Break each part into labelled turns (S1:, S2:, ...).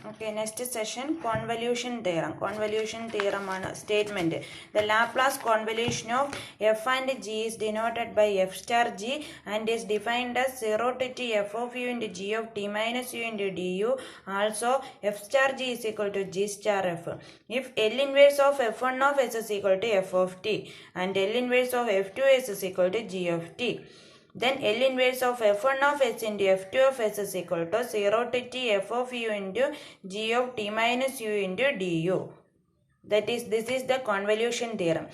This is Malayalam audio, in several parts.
S1: Okay, next session, convolution theorem. Convolution theorem statement. The Laplace convolution of f and g is denoted by f star g and is defined as 0 to t f of u into g of t minus u into du. Also, f star g is equal to g star f. If L inverse of f1 of s is equal to f of t and L inverse of f2 is equal to g of t, then L inverse of f1 of s into f2 of s is equal to 0 to t f of u into g of t minus u into du. That is, this is the convolution theorem.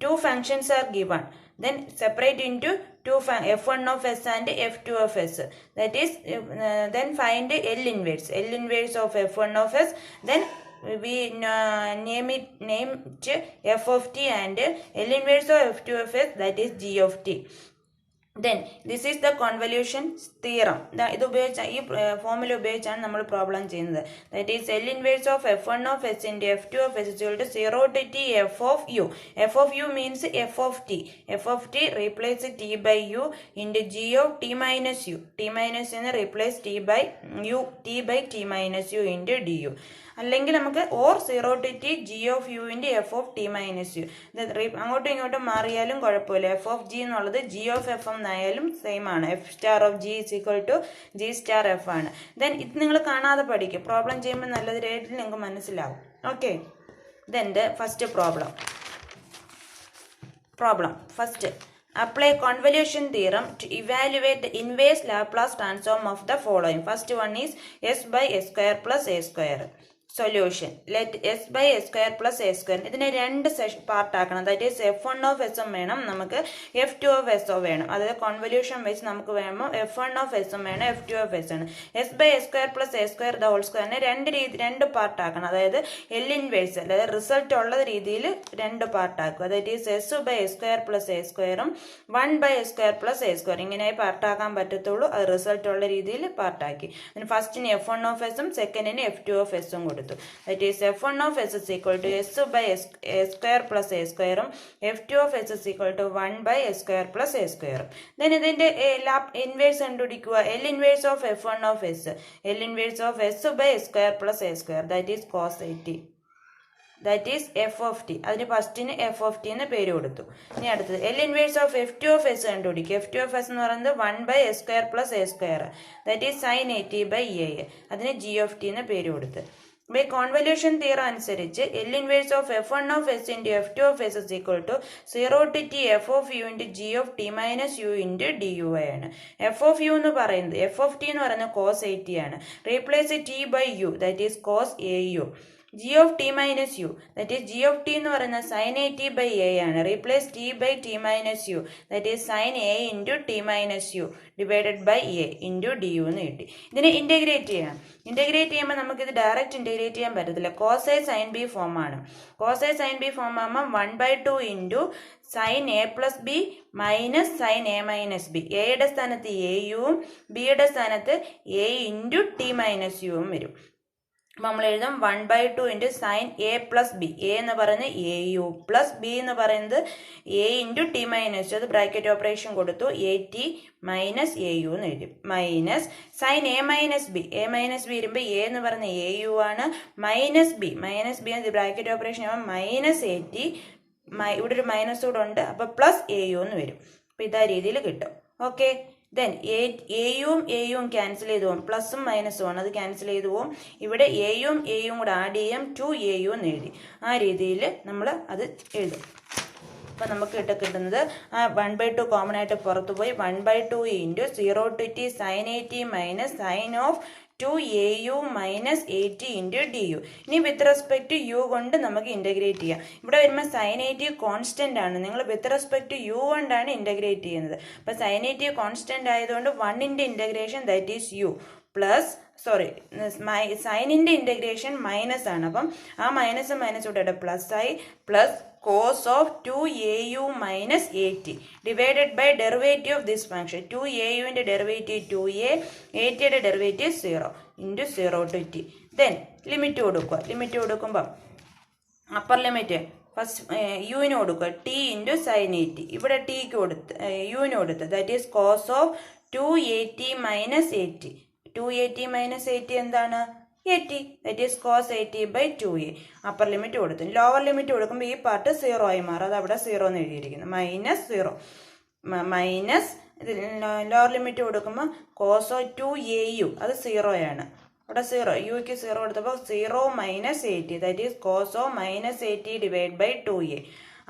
S1: Two functions are given. Then separate into two f1 of s and f2 of s. That is, then find L inverse. L inverse of f1 of s. Then we name it f of t and L inverse of f2 of s, that is g of t. Then this is the convolution theorem. This formula ഉപയോഗിച്ചാണ് നമ്മൾ പ്രോബ്ലം ചെയ്യുന്നത്. That is, L inverse of f1 of s into f2 of s is equal to 0 to t f of u. F of u means f of t. F of t replace t by u into g of t minus u. T minus എന്ന് replace t by u, t by t minus u into du. അല്ലെങ്കിൽ നമുക്ക് or 0 to t g of u into f of t minus u. അങ്ങോട്ടും ഇങ്ങോട്ടും മാറിയാലും കുഴപ്പമില്ല. f of g എന്നുള്ളത് g of f എന്നായാലും സെയിം ആണ്. f star of g is equal to g star f ആണ്. ദെൻ ഇത് നിങ്ങൾ കാണാതെ പഠിക്കും. പ്രോബ്ലം ചെയ്യുമ്പോൾ നല്ലത് റേറ്റിൽ നിങ്ങൾക്ക് മനസ്സിലാവും. Okay, then the first problem. First, apply convolution theorem to evaluate the inverse Laplace transform of the following. First one is s by s square plus a square. Solution. Let s by s square plus a square. ഇതിനെ രണ്ട് പാർട്ട് ആക്കണം. That is f1 of s വേണം, നമുക്ക് f2 of s വേണം. അതായത് കോൺവല്യൂഷൻ വെച്ച് നമുക്ക് വേണം f1 of s വേണം, f2 of s ആണ്. s by s square plus a square the whole square രണ്ട് പാർട്ട് ആക്കണം. അതായത് L ഇൻവേഴ്സ്, അതായത് റിസൾട്ട് ഉള്ള രീതിയിൽ രണ്ട് പാർട്ട് ആക്കുക. That is s by s square plus a squareഉം 1 by s square plus a square ഇങ്ങനെ പാർട്ടാക്കാൻ പറ്റത്തുള്ളൂ. അത് റിസൾട്ട് ഉള്ള രീതിയിൽ പാർട്ടാക്കി. ഫസ്റ്റിന് f1 of s ഉം സെക്കൻഡിന് f2 of s ഉം കൊടുത്തു. That is, f1 of s is equal to s by s square plus a square ഉം f2 of s is equal to 1 by s square plus a square. Then ഇതിന്റെ ഇൻവേഴ്സ് കണ്ടുപിടിക്കുക. L inverse of f1 of s. L inverse of s by s square plus a square. That is cos t. That is f of t. അതിന് ഫസ്റ്റിന് f of t എന്ന് പേര് കൊടുത്തു. ഇനി അടുത്തത് L inverse of f2 of s കണ്ടുപിടിക്കുക. f2 of s എന്ന് പറയുന്നത് 1 by s square plus a square. That is sin at by a. അതിന് g of t എന്ന് പേര് കൊടുത്ത്. By convolution theorem അനുസരിച്ച് L inverse of f1 of s into f2 of s is equal to 0 to t f of u into g of t minus u into du ആണ്. f of u എന്ന് പറയുന്നത്, f of t എന്ന് പറയുന്നത് cos at ആണ്. Replace t by u, that is cos au. g of t minus u, that is g of t എന്ന് പറയുന്നത് sin at by a ആണ്. Replace t by t minus u, that is sin a into t minus u divided by a into du എന്ന് കിട്ടി. ഇതിനെ ഇൻറ്റഗ്രേറ്റ് ചെയ്യണം. ഇൻറ്റഗ്രേറ്റ് ചെയ്യുമ്പോൾ നമുക്കിത് ഡയറക്റ്റ് ഇൻറ്റഗ്രേറ്റ് ചെയ്യാൻ പറ്റത്തില്ല. cos a sin b form ആണ്. cos a sin b form ആകുമ്പോൾ 1/2 into sin a plus B minus sin a minus B. എയുടെ സ്ഥാനത്ത് a യും ബിയുടെ സ്ഥാനത്ത് a ഇൻറ്റു ടി മൈനസ് യുവും വരും. അപ്പം നമ്മൾ എഴുതും 1/2 into sine A plus B. A എന്ന് പറയുന്നത് എ യു പ്ലസ് ബി എന്ന് പറയുന്നത് A into T minus U. അത് ബ്രാക്കറ്റ് ഓപ്പറേഷൻ കൊടുത്തു A T minus A U എന്ന് എഴുതും. Minus sign A minus B. A minus B വരുമ്പോൾ എ എന്ന് പറയുന്നത് എ യു ആണ്. മൈനസ് ബി എന്ന് ബ്രാക്കറ്റ് ഓപ്പറേഷൻ ആകുമ്പോൾ മൈനസ് എ ടി, ഇവിടെ ഒരു മൈനസ് കൂടെ ഉണ്ട്, അപ്പോൾ പ്ലസ് എ യു എന്ന് വരും. അപ്പോൾ ഇതാ രീതിയിൽ കിട്ടും. ഓക്കെ, ദെൻ എയും ക്യാൻസൽ ചെയ്തു പോകും. പ്ലസും മൈനസും ആണ്, അത് ക്യാൻസൽ ചെയ്തു പോകും. ഇവിടെ എയും കൂടെ ആഡ് ചെയ്യാം, 2au എന്ന് എഴുതി. ആ രീതിയിൽ നമ്മൾ അത് എഴുതും. അപ്പം നമുക്ക് കിട്ടുന്നത് ആ 1/2 കോമൺ ആയിട്ട് പുറത്തു പോയി 1/2 into 0 to t sin at minus sign of 2au minus 80 into du. ഇനി വിത്ത് റെസ്പെക്ട് യു കൊണ്ട് നമുക്ക് ഇൻറ്റഗ്രേറ്റ് ചെയ്യാം. ഇവിടെ വരുമ്പോൾ സൈൻ 80 കോൺസ്റ്റന്റ് ആണ്. നിങ്ങൾ വിത്ത് റെസ്പെക്ട് യു കൊണ്ടാണ് ഇൻറ്റഗ്രേറ്റ് ചെയ്യുന്നത്. അപ്പം സൈൻ 80 കോൺസ്റ്റന്റ് ആയതുകൊണ്ട് 1ന്റെ integration that is u plus സൈനിന്റെ ഇൻറ്റഗ്രേഷൻ മൈനസ് ആണ്. അപ്പം ആ മൈനസ് ഇവിടെ പ്ലസ് ആയി plus cos of 2au minus 80 divided by derivative of this function. 2au ന്റെ ഡെറിവേറ്റീവ് 2a, 80യുടെ derivative 0 into 0 to t. Then limit കൊടുക്കുക. ലിമിറ്റ് കൊടുക്കുമ്പോൾ അപ്പർ ലിമിറ്റ് ഫസ്റ്റ് യുവിന് കൊടുക്കുക ടി ഇൻറ്റു സൈൻ 80. ഇവിടെ ടിക്ക് കൊടുത്ത് യുവിന് കൊടുത്ത് that is cos of 280 minus 80. 280 minus 80 എന്താണ്? AT, that is cos AT by 2A. Upper limit കൊടുത്തു. ലോവർ ലിമിറ്റ് കൊടുക്കുമ്പോൾ ഈ പാർട്ട് 0 ആയി മാറും. അത് അവിടെ 0 എന്ന് എഴുതിയിരിക്കുന്നു. -0 മൈനസ് ലോവർ ലിമിറ്റ് കൊടുക്കുമ്പോൾ കോസോ 2AU അത് 0 ആണ്. അവിടെ 0 യുക്ക് 0 കൊടുത്തപ്പോൾ 0 minus 80, that is cos of minus 80 divide by 2A.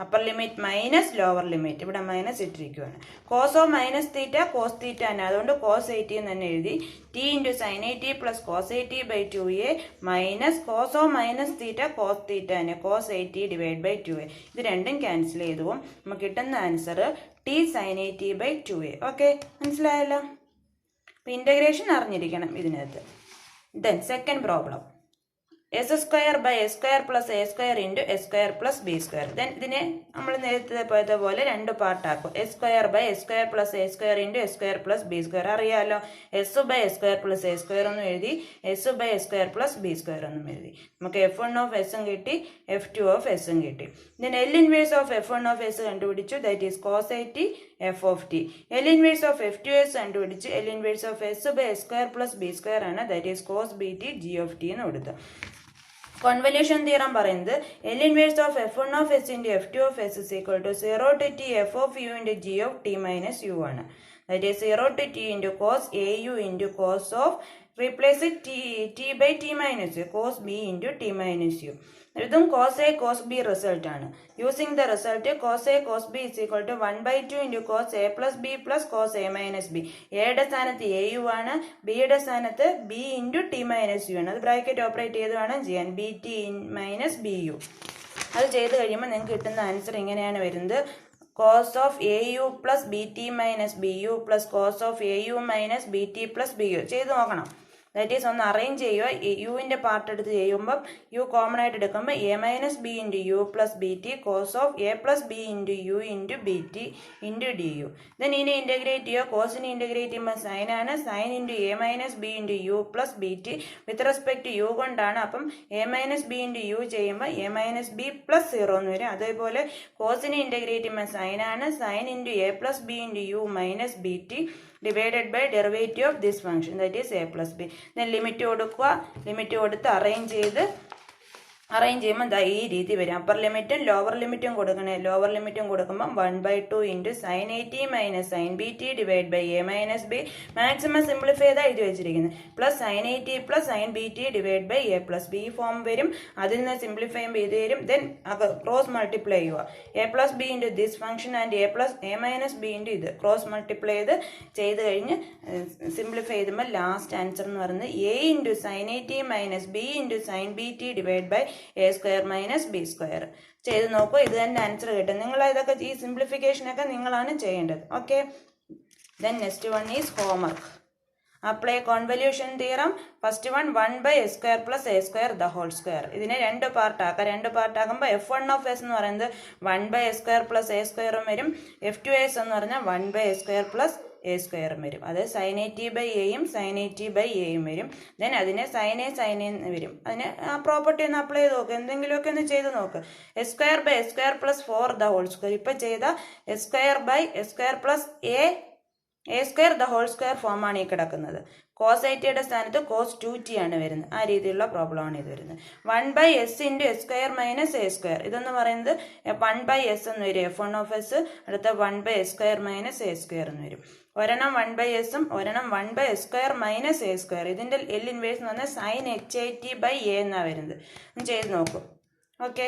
S1: Upper limit minus lower limit ഇവിടെ മൈനസ് ഇട്ടിരിക്കുകയാണ്. Cos of minus theta cos theta തന്നെ, അതുകൊണ്ട് കോസ് 80 എന്ന് തന്നെ എഴുതി. T into sine 80 plus cos 80 by 2A minus cos of minus theta cos theta തന്നെ, കോസ് 80 ഡിവൈഡ് ബൈ 2A. ഇത് രണ്ടും ക്യാൻസൽ ചെയ്തു പോകും. നമുക്ക് കിട്ടുന്ന answer T sine 80 by 2A. Okay, മനസ്സിലായല്ലോ. അപ്പം ഇൻ്റഗ്രേഷൻ അറിഞ്ഞിരിക്കണം ഇതിനകത്ത്. Then second problem, s square by s square plus a square into s square plus b square. Then ഇതിനെ നമ്മൾ നേരത്തെ പോയത്തെ പോലെ രണ്ട് പാർട്ടാക്കും. s square by s square plus a square into s square plus b square. അറിയാലോ, s by s square plus a square ഒന്നും എഴുതി, s by s square plus b square ഒന്നും എഴുതി. നമുക്ക് f1 of s കിട്ടി, f2 of s കിട്ടി. Then L inverse of f1 of s കണ്ടുപിടിച്ചു, that is cos 80 f of t. L inverse of f2s കണ്ടുപിടിച്ചു, L inverse of s by s square plus b square ആണ്, that is cos bt g of t എന്ന് കൊടുത്തു. Convolution theorem പറയുന്നത് L inverse of f1 of s into f2 of s is equal to 0 to t f of u into g of t minus u ആണ്. That is 0 to t into cos au into cos of, replace it t by t minus u, cos b into t minus u. ഇതും cos a cos b result ആണ്. Using the result cos a cos b is equal to 1/2 into cos a plus b plus cos a minus b. എയുടെ സ്ഥാനത്ത് au ആണ്, ബിയുടെ സ്ഥാനത്ത് b into t minus u ആണ്. അത് ബ്രാക്കറ്റ് ഓപ്പറേറ്റ് ചെയ്ത് വേണം ചെയ്യാൻ, bt minus bu. അത് ചെയ്ത് കഴിയുമ്പോൾ നിങ്ങൾക്ക് കിട്ടുന്ന ആൻസർ ഇങ്ങനെയാണ് വരുന്നത്, cos of au plus bt minus bu plus cos of au minus bt plus bu. ചെയ്ത് നോക്കണം. ദാറ്റ് ഈസ് ഒന്ന് അറേഞ്ച് ചെയ്യുക. യുവിൻ്റെ പാർട്ട് എടുത്ത് ചെയ്യുമ്പം യു കോമൺ ആയിട്ട് എടുക്കുമ്പോൾ a minus B into u plus b t cos of a plus B into u into b t into d u. Then ഇതിനെ ഇൻ്റഗ്രേറ്റ് ചെയ്യുക. കോസിനെ ഇൻ്റഗ്രേറ്റ് ചെയ്യുമ്പോൾ സൈനാണ്, sine into a minus B into u plus b t with respect u കൊണ്ടാണ്. അപ്പം a minus B into u ചെയ്യുമ്പോൾ എ മൈനസ് ബി പ്ലസ് 0 എന്ന് വരും. അതേപോലെ കോസിനെ ഇൻ്റഗ്രേറ്റ് ചെയ്യുമ്പോൾ സൈനാണ്, sine into a plus B into U minus B T divided by derivative of this function, that is a plus b. Then limit കൊടുക്കുക, ലിമിറ്റ് കൊടുത്ത് അറേഞ്ച് ചെയ്യുമ്പോൾ ദാ ഈ രീതി വരും. അപ്പർ ലിമിറ്റും ലോവർ ലിമിറ്റും കൊടുക്കണേ. ലോവർ ലിമിറ്റും കൊടുക്കുമ്പോൾ 1/2 into sine 80 minus sine B T divide by A minus B. Maximum simplify ചെയ്താൽ എഴുതി വെച്ചിരിക്കുന്നത്, plus sine 80 plus sine B T divide by A plus B form വരും. അതിൽ നിന്ന് സിംപ്ലിഫൈ ചെയ്യുമ്പോൾ ഇത് വരും. ദെൻ ക്രോസ് മൾട്ടിപ്ലൈ ചെയ്യുക, A plus B into this function and A minus B into ഇത് ക്രോസ് മൾട്ടിപ്ലൈ ചെയ്ത് കഴിഞ്ഞ് സിംപ്ലിഫൈ ചെയ്യുമ്പോൾ ലാസ്റ്റ് ആൻസർ എന്ന് പറയുന്നത് A into sine 80 minus B into sine B T divide by A square minus B square. ചെയ്ത് നോക്കൂ, ഇത് തന്നെ ആൻസർ കിട്ടും. നിങ്ങൾ ഇതൊക്കെ ഈ സിംപ്ലിഫിക്കേഷനൊക്കെ നിങ്ങളാണ് ചെയ്യേണ്ടത്. Okay, then next one is homework. Apply convolution theorem. First one 1/s square plus a square the whole square. ഇതിനെ രണ്ട് പാർട്ടാക്കാം. രണ്ട് പാർട്ടാക്കുമ്പോൾ f1 of s എന്ന് പറയുന്നത് 1/s square plus a square വരും. f2s എന്ന് പറഞ്ഞാൽ 1/s square plus a square വരും. അത് sin 80 by aയും sin 80 by aയും വരും. ദെൻ അതിനെ sin a sin a എന്ന് വരും. അതിന് ആ പ്രോപ്പർട്ടി ഒന്ന് അപ്ലൈ ചെയ്ത് നോക്ക്, എന്തെങ്കിലുമൊക്കെ ഒന്ന് ചെയ്ത് നോക്ക്. s square by s square plus 4 the whole square. ഇപ്പം ചെയ്ത s square by s square plus a square the whole square ഫോമാണ് ഈ കിടക്കുന്നത്. കോസ് 80യുടെ സ്ഥാനത്ത് കോസ് 2t ആണ് വരുന്നത്. ആ രീതിയിലുള്ള പ്രോബ്ലമാണ് ഇത് വരുന്നത്. 1/s into S square minus A square. ഇതെന്ന് പറയുന്നത് 1/s എന്ന് വരും, f1 of s. അടുത്ത 1/s square minus A square എന്ന് വരും. ഒരെണ്ണം 1/s ഉം ഒരെണ്ണം 1/s square minus A square. ഇതിൻ്റെ എൽ ഇൻവേഴ്സ് എന്ന് പറഞ്ഞാൽ സൈൻ h80 ബൈ എ എന്നാണ് വരുന്നത്. ചെയ്ത് നോക്കും. ഓക്കെ.